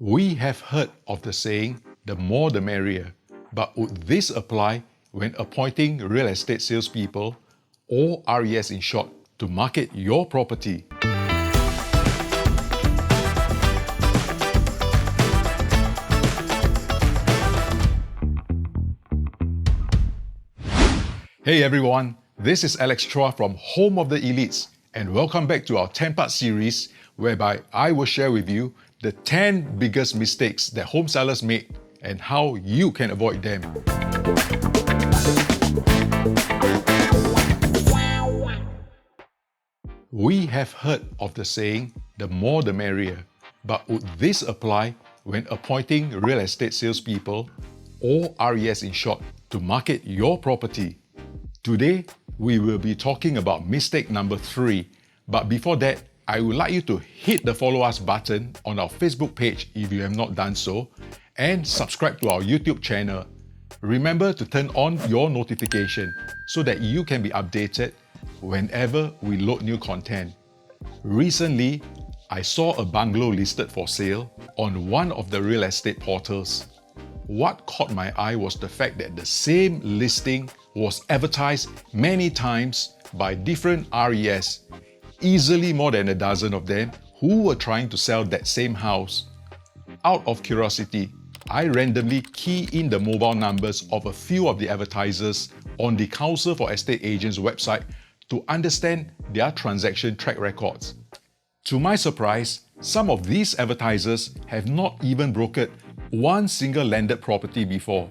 We have heard of the saying, the more the merrier, but would this apply when appointing real estate salespeople, or R.E.S in short, to market your property? Hey everyone, this is Chua from Home of the Elites, and welcome back to our 10-part series whereby I will share with you the 10 biggest mistakes that home sellers make and how you can avoid them. We have heard of the saying, the more the merrier, but would this apply when appointing real estate salespeople, or R.E.S in short, to market your property? Today, we will be talking about mistake number 3, but before that, I would like you to hit the follow us button on our Facebook page if you have not done so, and subscribe to our YouTube channel. Remember to turn on your notification so that you can be updated whenever we load new content. Recently, I saw a bungalow listed for sale on one of the real estate portals. What caught my eye was the fact that the same listing was advertised many times by different R.E.S, easily more than a dozen of them who were trying to sell that same house. Out of curiosity, I randomly key in the mobile numbers of a few of the advertisers on the Council for Estate Agents website to understand their transaction track records. To my surprise, some of these advertisers have not even brokered one single landed property before.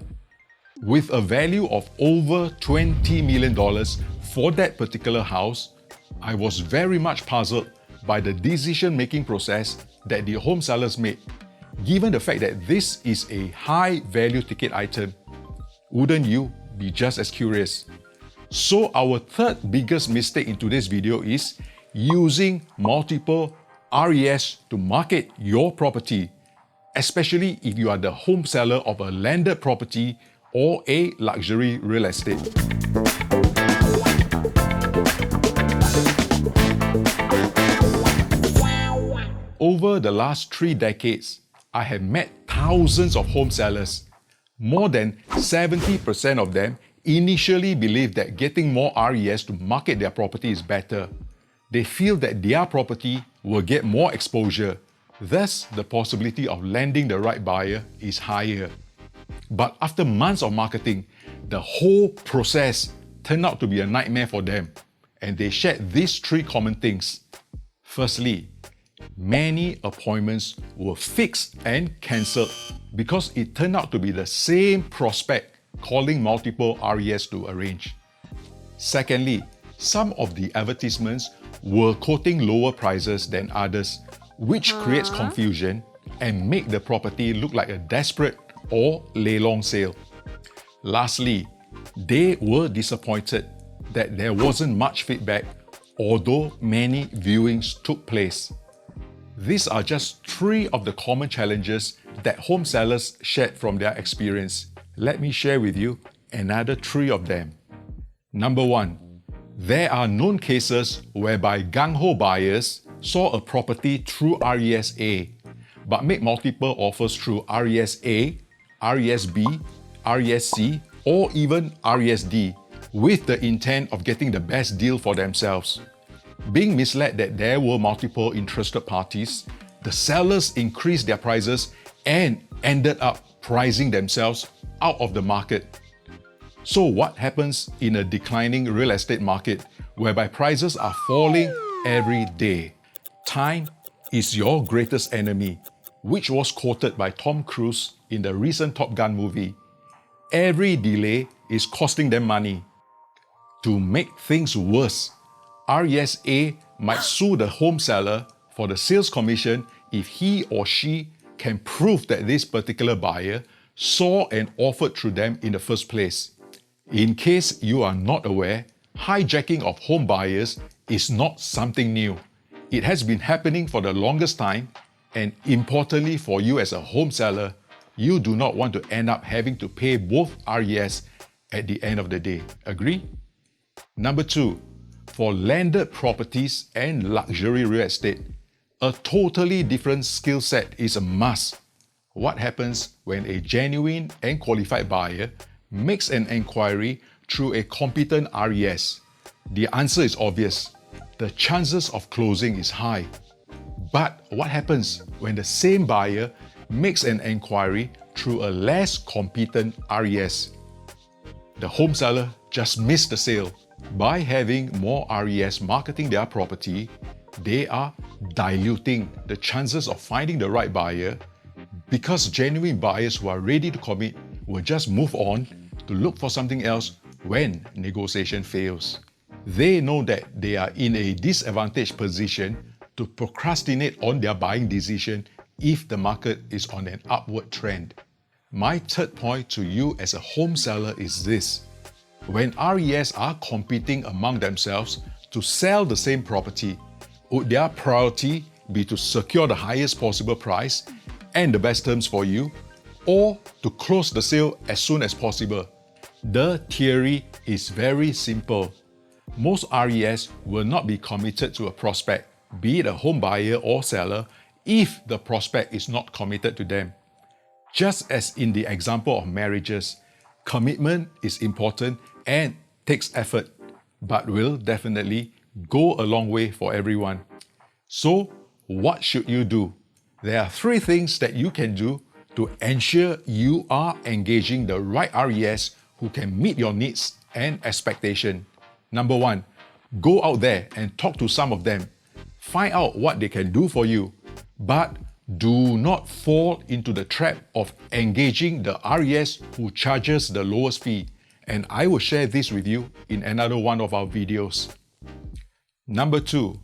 With a value of over $20 million for that particular house, I was very much puzzled by the decision-making process that the home sellers made, given the fact that this is a high-value ticket item. Wouldn't you be just as curious? So our third biggest mistake in today's video is using multiple R.E.S to market your property, especially if you are the home seller of a landed property or a luxury real estate. Over the last 3 decades, I have met thousands of home sellers. More than 70% of them initially believe that getting more R.E.S to market their property is better. They feel that their property will get more exposure, thus the possibility of landing the right buyer is higher. But after months of marketing, the whole process turned out to be a nightmare for them, and they shared these 3 common things. Firstly, many appointments were fixed and cancelled because it turned out to be the same prospect calling multiple R.E.S to arrange. Secondly, some of the advertisements were quoting lower prices than others, which creates confusion and make the property look like a desperate or lelong sale. Lastly, they were disappointed that there wasn't much feedback, although many viewings took place. These are just 3 of the common challenges that home sellers shared from their experience. Let me share with you another 3 of them. Number 1. There are known cases whereby gung-ho buyers saw a property through R.E.S A, but make multiple offers through R.E.S A, R.E.S B, R.E.S C, or even R.E.S D, with the intent of getting the best deal for themselves. Being misled that there were multiple interested parties, the sellers increased their prices and ended up pricing themselves out of the market. So what happens in a declining real estate market whereby prices are falling every day? Time is your greatest enemy, which was quoted by Tom Cruise in the recent Top Gun movie. Every delay is costing them money. To make things worse, R.E.S A might sue the home seller for the sales commission if he or she can prove that this particular buyer saw and offered through them in the first place. In case you are not aware, hijacking of home buyers is not something new. It has been happening for the longest time, and importantly for you as a home seller, you do not want to end up having to pay both R.E.S at the end of the day. Agree? Number 2. For landed properties and luxury real estate, a totally different skill set is a must what happens when a genuine and qualified buyer makes an inquiry through a competent R.E.S.? The answer is obvious. The chances of closing is high. But what happens when the same buyer makes an inquiry through a less competent R.E.S.? The home seller just missed the sale. By having more R.E.S. marketing their property, they are diluting the chances of finding the right buyer, because genuine buyers who are ready to commit will just move on to look for something else when negotiation fails. They know that they are in a disadvantaged position to procrastinate on their buying decision if the market is on an upward trend. My third point to you as a home seller is this. When R.E.S. are competing among themselves to sell the same property, would their priority be to secure the highest possible price and the best terms for you, or to close the sale as soon as possible? The theory is very simple. Most R.E.S. will not be committed to a prospect, be it a home buyer or seller, if the prospect is not committed to them. Just as in the example of marriages, commitment is important and takes effort, but will definitely go a long way for everyone. So, what should you do? There are 3 things that you can do to ensure you are engaging the right R.E.S. who can meet your needs and expectation. Number 1, go out there and talk to some of them. Find out what they can do for you. But do not fall into the trap of engaging the R.E.S. who charges the lowest fee. And I will share this with you in another one of our videos. Number 2,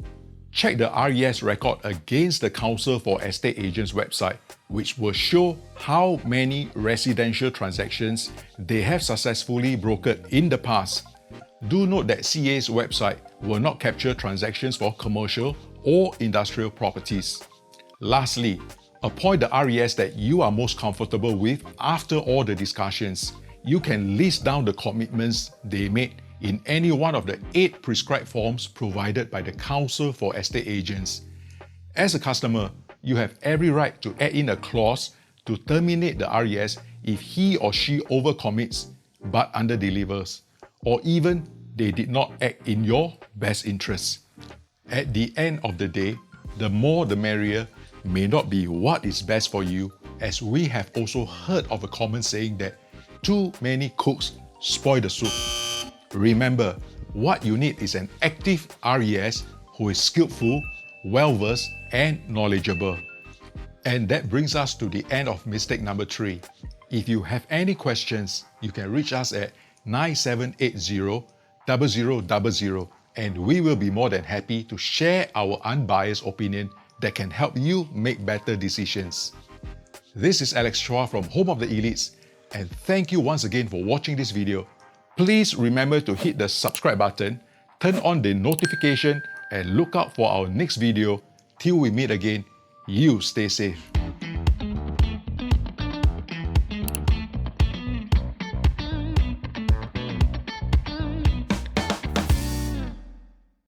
check the R.E.S. record against the Council for Estate Agents website, which will show how many residential transactions they have successfully brokered in the past. Do note that CA's website will not capture transactions for commercial or industrial properties. Lastly, appoint the R.E.S. that you are most comfortable with after all the discussions. You can list down the commitments they made in any one of the 8 prescribed forms provided by the Council for Estate Agents. As a customer, you have every right to add in a clause to terminate the R.E.S. if he or she overcommits but underdelivers, or even they did not act in your best interests. At the end of the day, the more the merrier may not be what is best for you, as we have also heard of a common saying that too many cooks spoil the soup. Remember, what you need is an active R.E.S. who is skillful, well-versed and knowledgeable. And that brings us to the end of mistake number 3. If you have any questions, you can reach us at 9780-0000, and we will be more than happy to share our unbiased opinion that can help you make better decisions. This is Alex Chua from Home of the Elites, and thank you once again for watching this video. Please remember to hit the subscribe button, turn on the notification, and look out for our next video. Till we meet again, you stay safe.